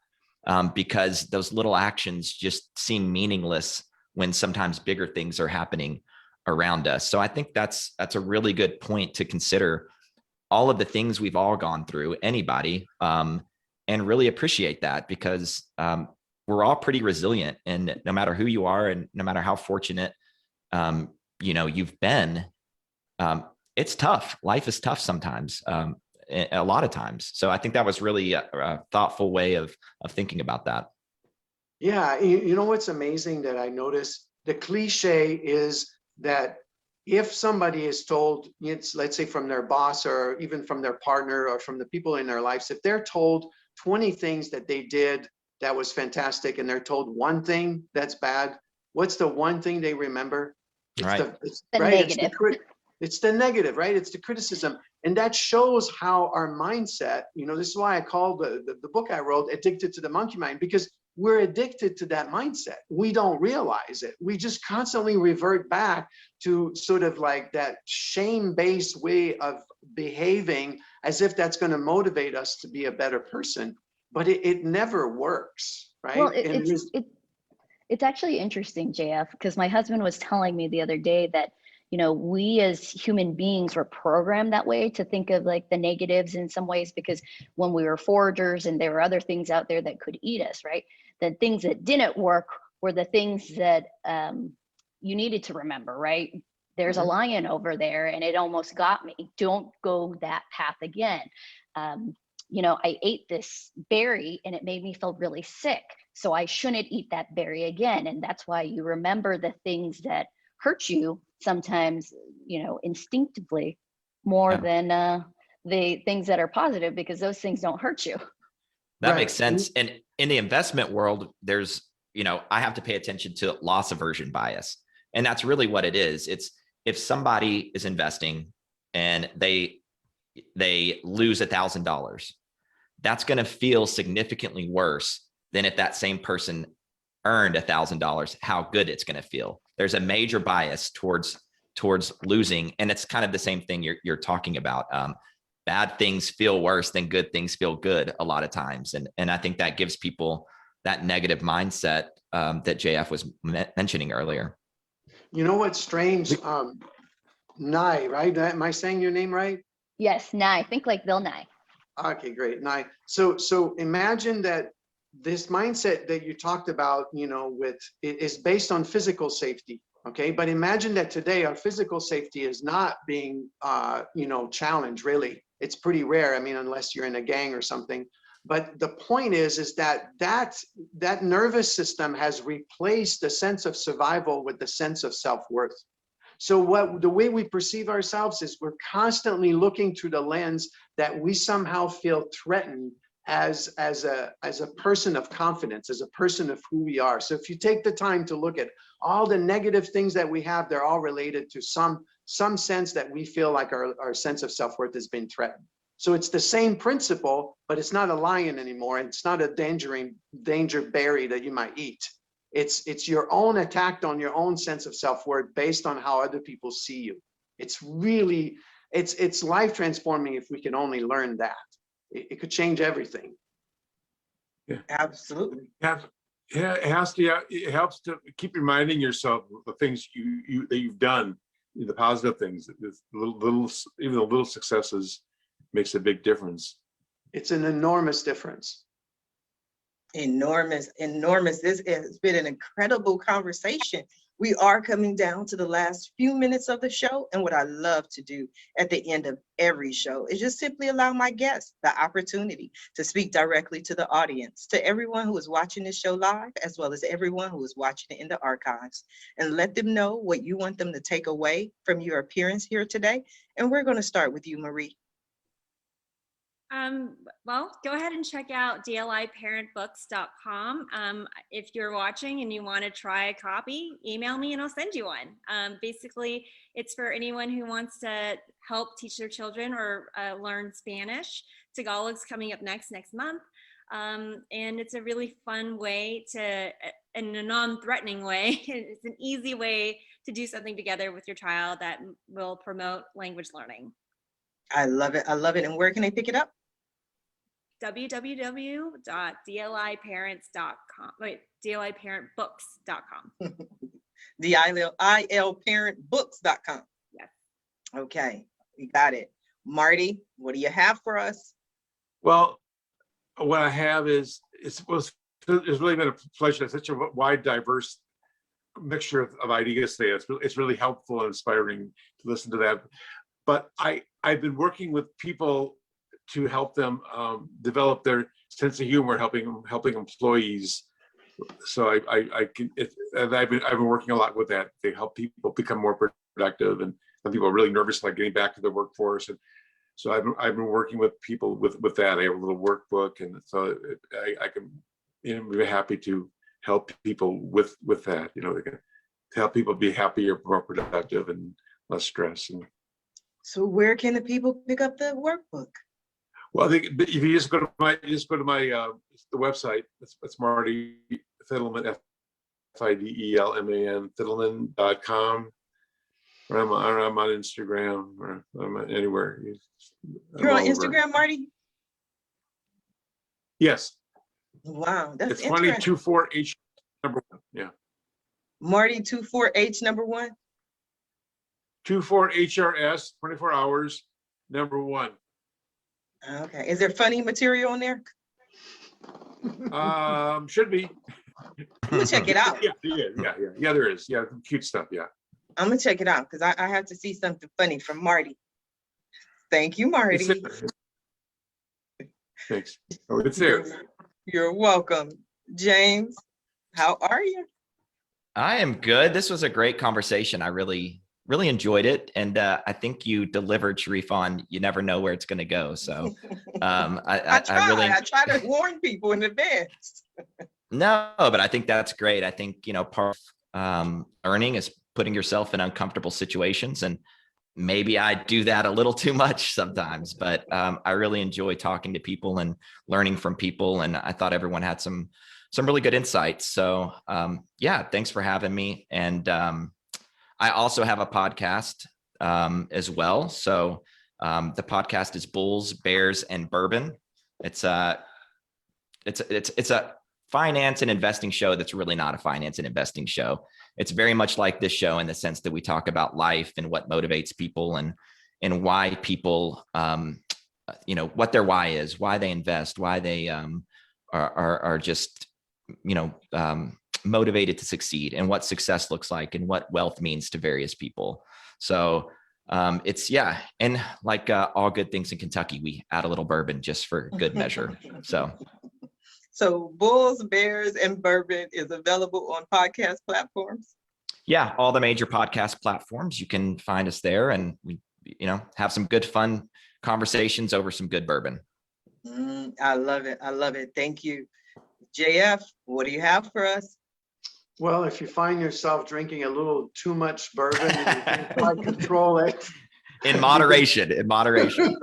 because those little actions just seem meaningless when sometimes bigger things are happening around us. So I think that's a really good point to consider all of the things we've all gone through, anybody, and really appreciate that, because we're all pretty resilient, and no matter who you are and no matter how fortunate you've been, it's tough. Life is tough sometimes, a lot of times. So I think that was really a thoughtful way of thinking about that. Yeah, you know what's amazing that I noticed? The cliche is that if somebody is told, let's say from their boss or even from their partner or from the people in their lives, if they're told 20 things that they did that was fantastic and they're told one thing that's bad, what's the one thing they remember? It's The right? negative. It's the negative, right? It's the criticism. And that shows how our mindset, this is why I call the book I wrote Addicted to the Monkey Mind, because we're addicted to that mindset. We don't realize it. We just constantly revert back to sort of like that shame-based way of behaving as if that's going to motivate us to be a better person. But it never works, right? Well, it's actually interesting, JF, because my husband was telling me the other day that, we as human beings were programmed that way to think of like the negatives in some ways, because when we were foragers and there were other things out there that could eat us, right? The things that didn't work were the things that you needed to remember, right? There's a lion over there and it almost got me. Don't go that path again. I ate this berry and it made me feel really sick. So I shouldn't eat that berry again. And that's why you remember the things that hurt you sometimes, instinctively more than the things that are positive, because those things don't hurt you. That makes sense. And in the investment world, there's, I have to pay attention to loss aversion bias. And that's really what it is. It's if somebody is investing and they lose $1,000, that's going to feel significantly worse than if that same person earned $1,000, how good it's going to feel. There's a major bias towards losing. And it's kind of the same thing you're talking about. Bad things feel worse than good things feel good a lot of times. And I think that gives people that negative mindset that JF was mentioning earlier. You know what's strange? Nye, right? Am I saying your name right? Yes, Nye. Think like Bill Nye. Okay, great. Nye. So imagine that this mindset that you talked about, is based on physical safety. Okay, but imagine that today our physical safety is not being, challenged. Really, it's pretty rare. I mean, unless you're in a gang or something. But the point is that nervous system has replaced the sense of survival with the sense of self-worth. So the way we perceive ourselves is we're constantly looking through the lens that we somehow feel threatened as a person of confidence, as a person of who we are. So if you take the time to look at all the negative things that we have, they're all related to some sense that we feel like our sense of self-worth has been threatened. So it's the same principle, but it's not a lion anymore. And it's not a danger berry that you might eat. It's your own attack on your own sense of self-worth based on how other people see you. It's really, it's life transforming if we can only learn that. It could change everything. Yeah, Absolutely. yeah, it helps to keep reminding yourself of the things that you've done, the positive things. Even the little successes makes a big difference. It's an enormous difference. Enormous. This has been an incredible conversation. We are coming down to the last few minutes of the show. And what I love to do at the end of every show is just simply allow my guests the opportunity to speak directly to the audience, to everyone who is watching this show live, as well as everyone who is watching it in the archives, and let them know what you want them to take away from your appearance here today. And we're going to start with you, Marie. Well, go ahead and check out dliparentbooks.com. If you're watching and you want to try a copy, email me and I'll send you one. Basically, it's for anyone who wants to help teach their children or learn Spanish. Tagalog's coming up next month. And it's a really fun way to, in a non-threatening way, it's an easy way to do something together with your child that will promote language learning. I love it. I love it. And where can they pick it up? www.dliparents.com. Wait, dliparentbooks.com. ilparentbooks.com. Yes. Okay, we got it. Marty, what do you have for us? Well, what I have is it's really been a pleasure. It's such a wide, diverse mixture of ideas today. It's really helpful and inspiring to listen to that. But I've been working with people to help them develop their sense of humor, helping employees. So I've been working a lot with that. They help people become more productive, and some people are really nervous like getting back to the workforce. And so I've been working with people with that. I have a little workbook, and so I can be happy to help people with that. To help people be happier, more productive, and less stress. And So where can the people pick up the workbook? well, if you just go to my the website. It's Marty Fidelman, Fidelman, Fidelman.com. Or I'm on Instagram, or I'm anywhere. You're on Instagram, Marty? Yes. Wow, that's It's interesting. 224H number 1. Yeah. Marty 24H number 1. 24HRS, 24 hours, number 1. Okay. Is there funny material on there? Should be. I'm gonna check it out. Yeah, there is. Yeah, cute stuff. Yeah. I'm gonna check it out because I have to see something funny from Marty. Thank you, Marty. Thanks. Oh, it's there. You're welcome. James, how are you? I am good. This was a great conversation. I really enjoyed it. And I think you delivered, Sharif, on you never know where it's going to go. So I try to warn people in advance. No, but I think that's great. I think, part of earning is putting yourself in uncomfortable situations. And maybe I do that a little too much sometimes, but I really enjoy talking to people and learning from people. And I thought everyone had some really good insights. So yeah, thanks for having me. And I also have a podcast as well. So the podcast is Bulls, Bears, and Bourbon. It's a finance and investing show that's really not a finance and investing show. It's very much like this show in the sense that we talk about life and what motivates people and why people, what their why is, why they invest, why they are just, motivated to succeed, and what success looks like and what wealth means to various people. So and like all good things in Kentucky, we add a little bourbon just for good measure. So Bulls, Bears, and Bourbon is available on podcast platforms? Yeah, all the major podcast platforms. You can find us there, and we, have some good, fun conversations over some good bourbon. I love it. I love it. Thank you. JF, what do you have for us? Well, if you find yourself drinking a little too much bourbon and you can't quite control it, In moderation, in moderation.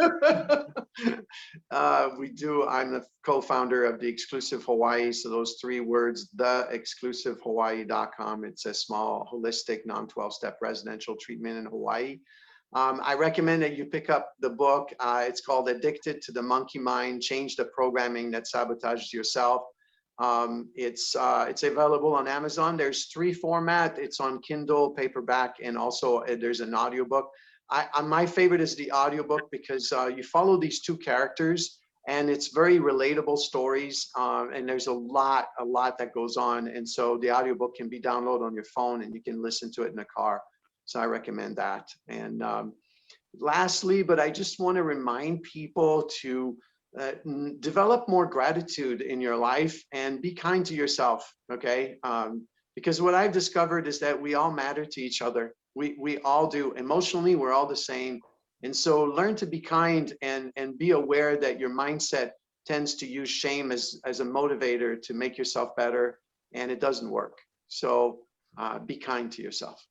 We do. I'm the co-founder of the Exclusive Hawaii. So those 3 words, theexclusivehawaii.com. It's a small, holistic, non-12-step residential treatment in Hawaii. I recommend that you pick up the book. It's called Addicted to the Monkey Mind, Change the Programming That Sabotages Yourself. It's available on Amazon. There's 3 formats. It's on Kindle, paperback, and also there's an audiobook. My favorite is the audiobook because you follow these 2 characters and it's very relatable stories. And there's a lot that goes on. And so the audiobook can be downloaded on your phone and you can listen to it in the car. So I recommend that. And lastly, but I just want to remind people to develop more gratitude in your life and be kind to yourself, okay? Because what I've discovered is that we all matter to each other. We all do. Emotionally, we're all the same. And so learn to be kind and be aware that your mindset tends to use shame as a motivator to make yourself better, and it doesn't work. So be kind to yourself.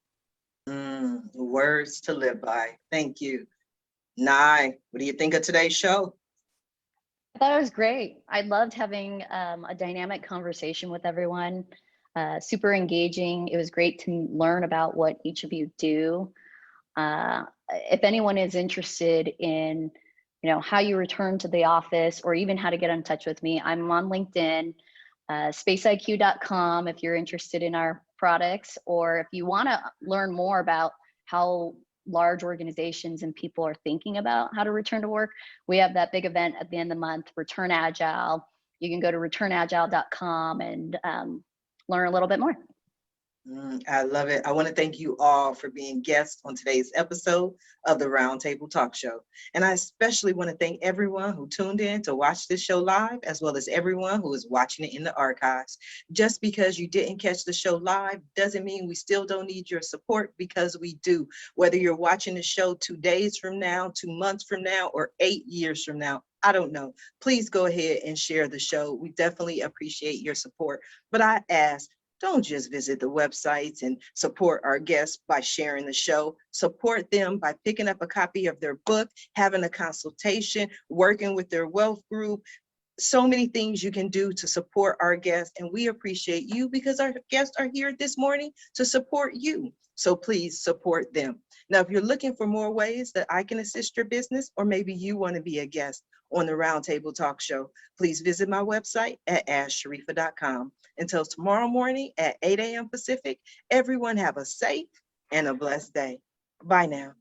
Words to live by. Thank you. Nye, what do you think of today's show? I thought it was great. I loved having a dynamic conversation with everyone. Super engaging. It was great to learn about what each of you do. If anyone is interested in, how you return to the office or even how to get in touch with me, I'm on LinkedIn, SpaceIQ.com if you're interested in our products, or if you want to learn more about how large organizations and people are thinking about how to return to work. We have that big event at the end of the month, Return Agile. You can go to returnagile.com and learn a little bit more. I love it. I want to thank you all for being guests on today's episode of the Roundtable Talk Show. And I especially want to thank everyone who tuned in to watch this show live, as well as everyone who is watching it in the archives. Just because you didn't catch the show live doesn't mean we still don't need your support, because we do. Whether you're watching the show 2 days from now, 2 months from now, or 8 years from now, I don't know. Please go ahead and share the show. We definitely appreciate your support. But I ask, don't just visit the websites and support our guests by sharing the show. Support them by picking up a copy of their book, having a consultation, working with their wealth group. So many things you can do to support our guests, and we appreciate you because our guests are here this morning to support you. So please support them. Now, if you're looking for more ways that I can assist your business, or maybe you want to be a guest on the Roundtable Talk Show, please visit my website at asksharifa.com. Until tomorrow morning at 8 a.m. Pacific, everyone have a safe and a blessed day. Bye now.